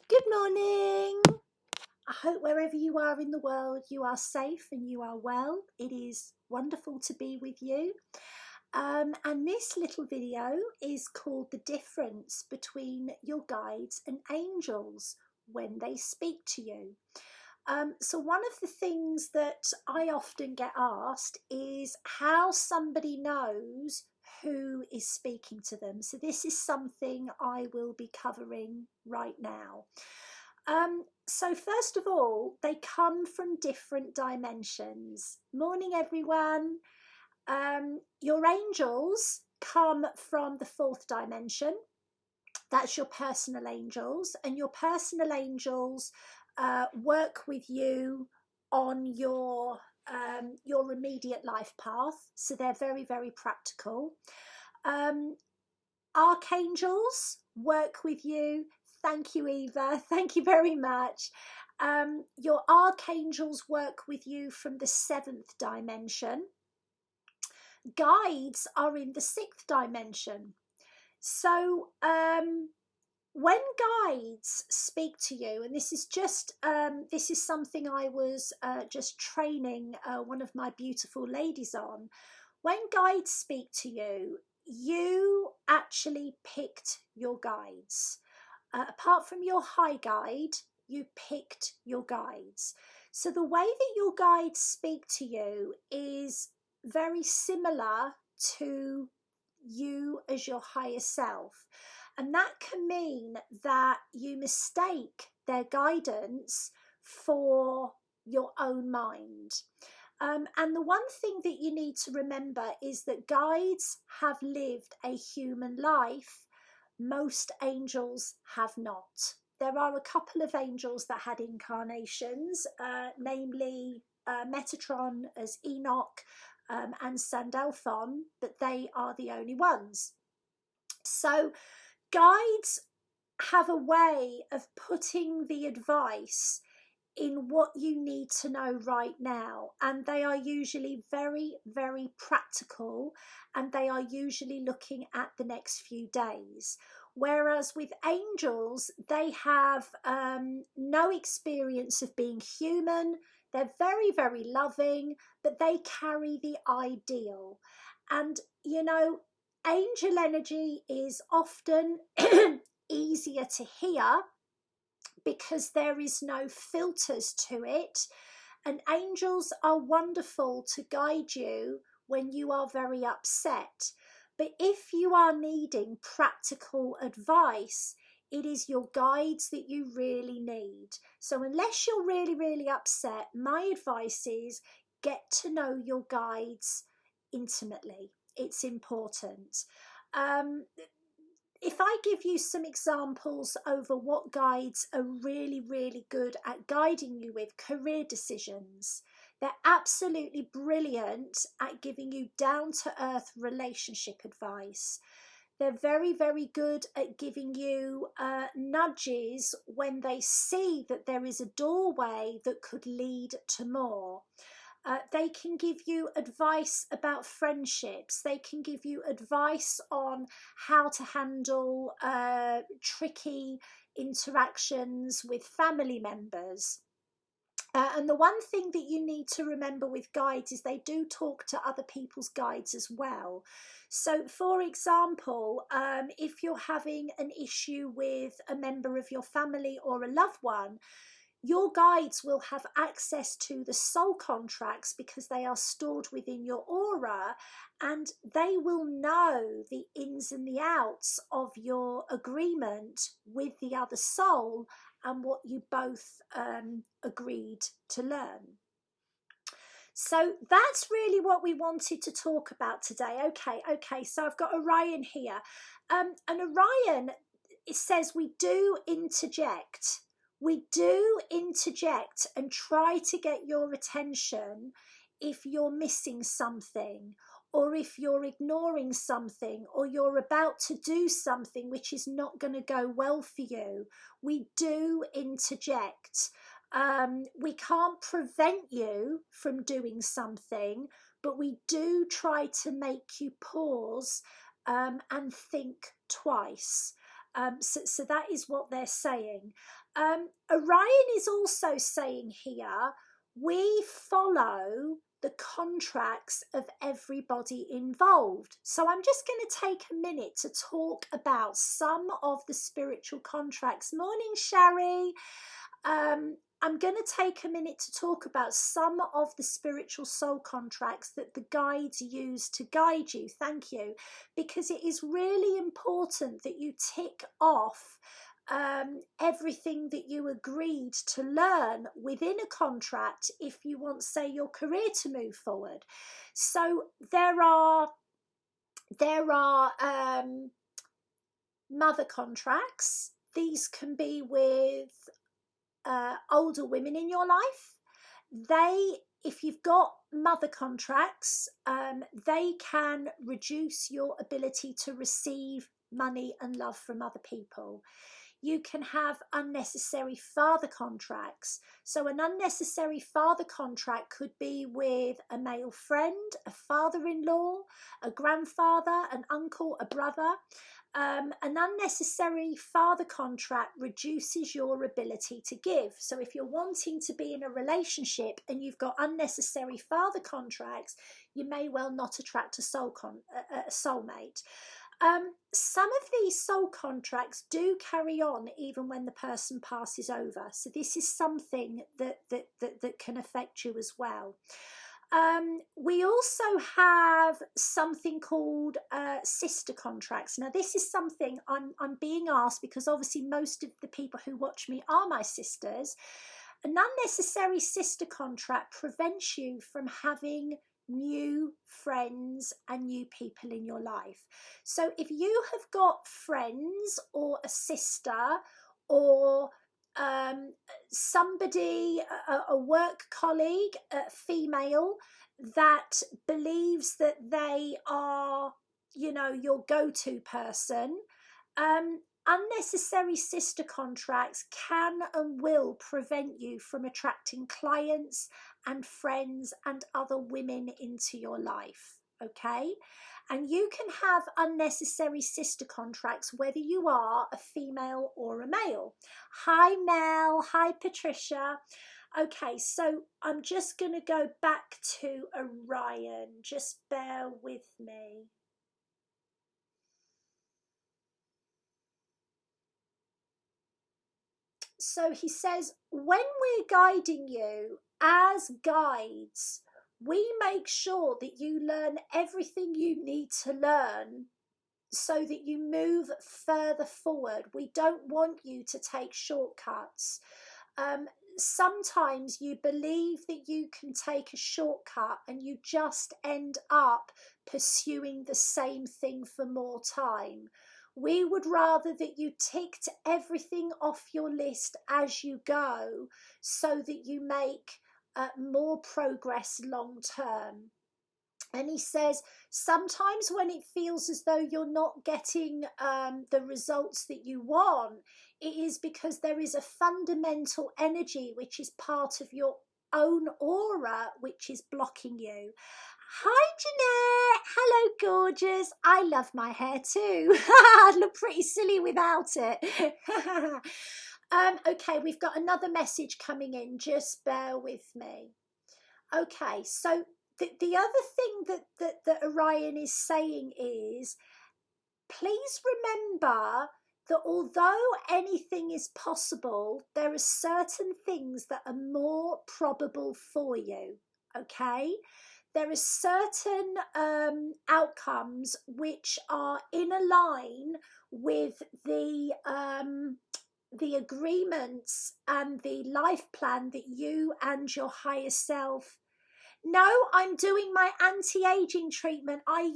Good morning. I hope wherever you are in the world, you are safe and you are well. It is wonderful to be with you. And this little video is called The Difference Between Your Guides and Angels When They Speak to You. So one of the things that I often get asked is how somebody knows who is speaking to them. So this is something I will be covering right now. So first of all, they come from different dimensions. Morning, everyone. Your angels come from the fourth dimension. That's your personal angels, and your personal angels work with you on your immediate life path. So they're very, very practical. Archangels work with you. Thank you, Eva. Thank you very much. Your archangels work with you from the seventh dimension. Guides are in the sixth dimension. So when guides speak to you, and this is something I was just training one of my beautiful ladies on. When guides speak to you, you actually picked your guides. Apart from your high guide, you picked your guides. So the way that your guides speak to you is very similar to you as your higher self. And that can mean that you mistake their guidance for your own mind. And the one thing that you need to remember is that guides have lived a human life. Most angels have not. There are a couple of angels that had incarnations, namely Metatron as Enoch and Sandalphon, but they are the only ones. So guides have a way of putting the advice in what you need to know right now, and they are usually very, very practical, and they are usually looking at the next few days. Whereas with angels, they have no experience of being human. They're very, very loving, but they carry the ideal. And angel energy is often easier to hear because there is no filters to it. And angels are wonderful to guide you when you are very upset. But if you are needing practical advice, it is your guides that you really need. So unless you're really, really upset, my advice is get to know your guides intimately. It's important. If I give you some examples over what guides are really, really good at guiding you with career decisions, they're absolutely brilliant at giving you down-to-earth relationship advice. They're very, very good at giving you nudges when they see that there is a doorway that could lead to more. They can give you advice about friendships. They can give you advice on how to handle tricky interactions with family members. And the one thing that you need to remember with guides is they do talk to other people's guides as well. So, for example, if you're having an issue with a member of your family or a loved one, your guides will have access to the soul contracts because they are stored within your aura, and they will know the ins and the outs of your agreement with the other soul and what you both agreed to learn. So that's really what we wanted to talk about today. Okay, so I've got Orion here. And Orion, it says we do interject. We do interject and try to get your attention if you're missing something, or if you're ignoring something, or you're about to do something which is not going to go well for you. We do interject. We can't prevent you from doing something, but we do try to make you pause and think twice. So that is what they're saying. Orion is also saying here, we follow the contracts of everybody involved. So I'm just going to take a minute to talk about some of the spiritual contracts. Morning, Shari. I'm going to take a minute to talk about some of the spiritual soul contracts that the guides use to guide you. Thank you. Because it is really important that you tick off everything that you agreed to learn within a contract if you want, say, your career to move forward. So there are mother contracts. These can be with older women in your life. If you've got mother contracts, they can reduce your ability to receive money and love from other people. You can have unnecessary father contracts. So an unnecessary father contract could be with a male friend, a father-in-law, a grandfather, an uncle, a brother. An unnecessary father contract reduces your ability to give. So if you're wanting to be in a relationship and you've got unnecessary father contracts, you may well not attract a soulmate. Some of these soul contracts do carry on even when the person passes over. So this is something that can affect you as well. We also have something called sister contracts. Now, this is something I'm being asked because obviously most of the people who watch me are my sisters. An unnecessary sister contract prevents you from having new friends and new people in your life. So if you have got friends or a sister or somebody, a work colleague, a female, that believes that they are, your go-to person, unnecessary sister contracts can and will prevent you from attracting clients and friends and other women into your life, okay? And you can have unnecessary sister contracts whether you are a female or a male. Hi, Mel. Hi, Patricia. Okay, so I'm just going to go back to Orion. Just bear with me. So he says, when we're guiding you as guides, we make sure that you learn everything you need to learn so that you move further forward. We don't want you to take shortcuts. Sometimes you believe that you can take a shortcut and you just end up pursuing the same thing for more time. We would rather that you ticked everything off your list as you go so that you make more progress long term. And he says, sometimes when it feels as though you're not getting the results that you want, it is because there is a fundamental energy which is part of your own aura which is blocking you. Hi, Jeanette. Hello, gorgeous. I love my hair too. I look pretty silly without it. Okay, we've got another message coming in. Just bear with me. Okay, so the other thing that Orion is saying is, please remember that although anything is possible, there are certain things that are more probable for you, okay? There are certain outcomes which are in a line with the agreements and the life plan that you and your higher self. No, I'm doing my anti-aging treatment. I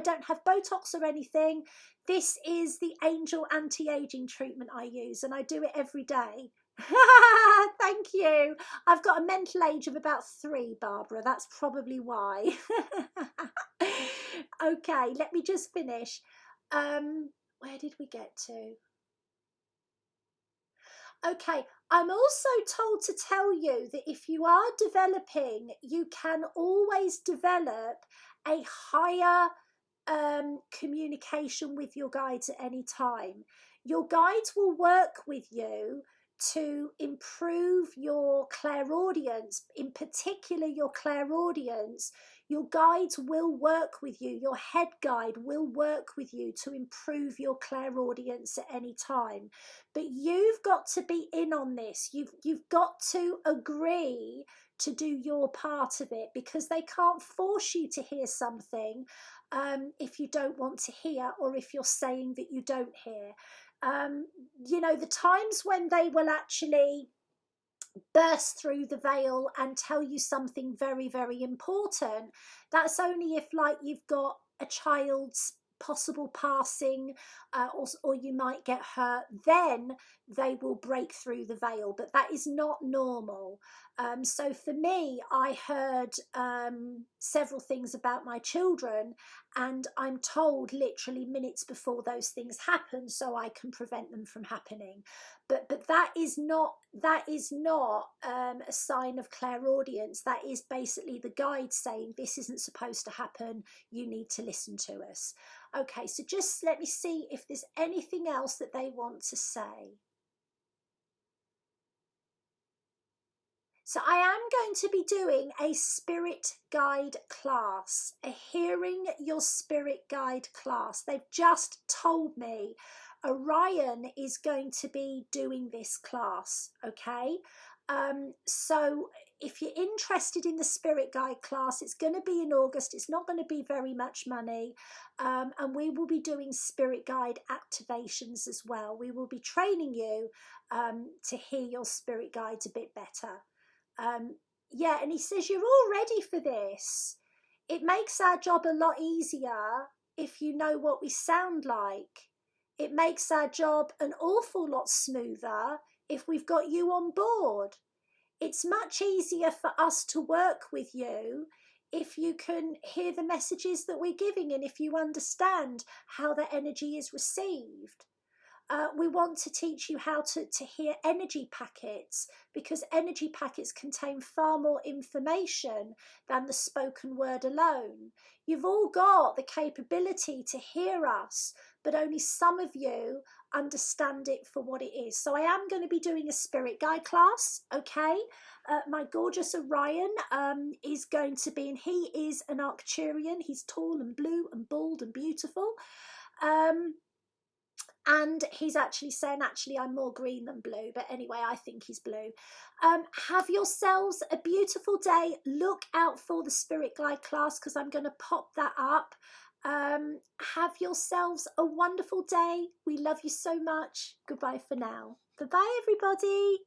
don't have Botox or anything. This is the Angel anti-aging treatment I use, and I do it every day. Thank you. I've got a mental age of about 3, Barbara. That's probably why. Okay, let me just finish. Where did we get to? Okay, I'm also told to tell you that if you are developing, you can always develop a higher communication with your guides at any time. Your guides will work with you to improve your clairaudience, in particular your clairaudience. Your guides will work with you, your head guide will work with you to improve your clairaudience at any time. But you've got to be in on this. You've got to agree to do your part of it, because they can't force you to hear something if you don't want to hear, or if you're saying that you don't hear. You know, the times when they will actually burst through the veil and tell you something very, very important, that's only if, like, you've got a child's possible passing, or you might get hurt, then they will break through the veil, but that is not normal. So for me, I heard several things about my children, and I'm told literally minutes before those things happen, so I can prevent them from happening. But that is not a sign of clairaudience. That is basically the guide saying this isn't supposed to happen. You need to listen to us. Okay, so just let me see if there's anything else that they want to say. So I am going to be doing a spirit guide class, a hearing your spirit guide class. They've just told me Orion is going to be doing this class, okay? So if you're interested in the spirit guide class, it's going to be in August. It's not going to be very much money, and we will be doing spirit guide activations as well. We will be training you to hear your spirit guides a bit better. Yeah, and he says you're all ready for this. It makes our job a lot easier if you know what we sound like. It makes our job an awful lot smoother if we've got you on board. It's much easier for us to work with you if you can hear the messages that we're giving, and if you understand how the energy is received. We want to teach you how to hear energy packets, because energy packets contain far more information than the spoken word alone. You've all got the capability to hear us, but only some of you understand it for what it is. So I am going to be doing a spirit guide class, okay? My gorgeous Orion is going to be, and he is an Arcturian. He's tall and blue and bald and beautiful. And he's actually saying, actually, I'm more green than blue. But anyway, I think he's blue. Have yourselves a beautiful day. Look out for the Spirit Guide class, because I'm going to pop that up. Have yourselves a wonderful day. We love you so much. Goodbye for now. Bye-bye, everybody.